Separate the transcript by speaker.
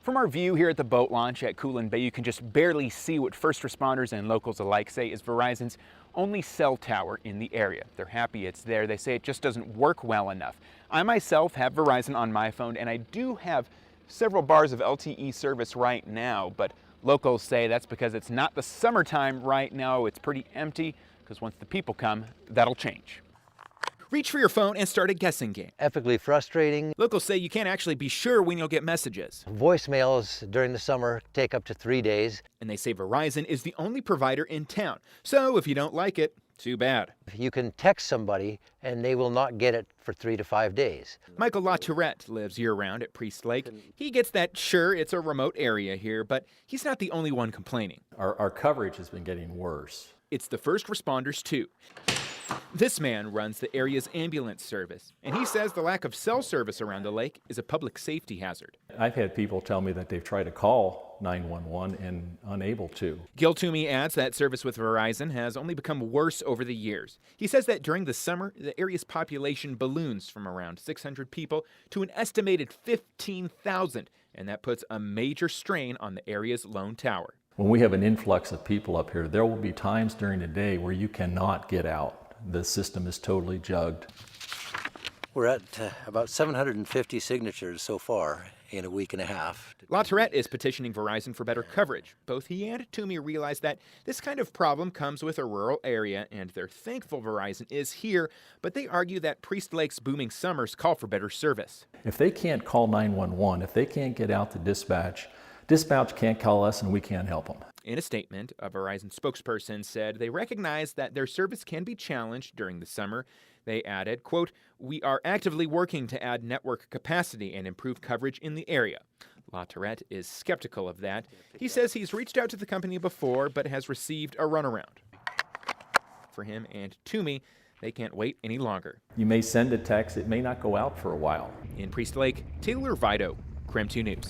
Speaker 1: From our view here at the boat launch at Coolin Bay, you can just barely see what first responders and locals alike say is Verizon's only cell tower in the area. They're happy it's there. They say it just doesn't work well enough. I myself have Verizon on my phone, and I do have several bars of LTE service right now, but locals say that's because it's not the summertime right now. It's pretty empty, because once the people come, that'll change. Reach for your phone and start a guessing game.
Speaker 2: Epically frustrating.
Speaker 1: Locals say you can't actually be sure when you'll get messages.
Speaker 2: Voicemails during the summer take up to 3 days.
Speaker 1: And they say Verizon is the only provider in town. So if you don't like it, too bad.
Speaker 2: You can text somebody and they will not get it for 3 to 5 days.
Speaker 1: Michael LaTourette lives year-round at Priest Lake. He gets that, sure, it's a remote area here, but he's not the only one complaining.
Speaker 3: Our coverage has been getting worse.
Speaker 1: It's the first responders, too. This man runs the area's ambulance service, and he says the lack of cell service around the lake is a public safety hazard.
Speaker 3: I've had people tell me that they've tried to call 911 and unable to.
Speaker 1: Gil Toomey adds that service with Verizon has only become worse over the years. He says that during the summer, the area's population balloons from around 600 people to an estimated 15,000, and that puts a major strain on the area's lone tower.
Speaker 3: When we have an influx of people up here, there will be times during the day where you cannot get out. The system is totally jugged.
Speaker 2: We're at about 750 signatures so far in a week and a half.
Speaker 1: LaTourette is petitioning Verizon for better coverage. Both he and Toomey realize that this kind of problem comes with a rural area, and they're thankful Verizon is here, but they argue that Priest Lake's booming summers call for better service.
Speaker 3: If they can't call 911, if they can't get out to dispatch, dispatch can't call us and we can't help them.
Speaker 1: In a statement, a Verizon spokesperson said they recognize that their service can be challenged during the summer. They added, quote, "We are actively working to add network capacity and improve coverage in the area." LaTourette is skeptical of that. He says he's reached out to the company before, but has received a runaround. For him and Toomey, they can't wait any longer.
Speaker 3: You may send a text, it may not go out for a while.
Speaker 1: In Priest Lake, Taylor Vido, KREM 2 News.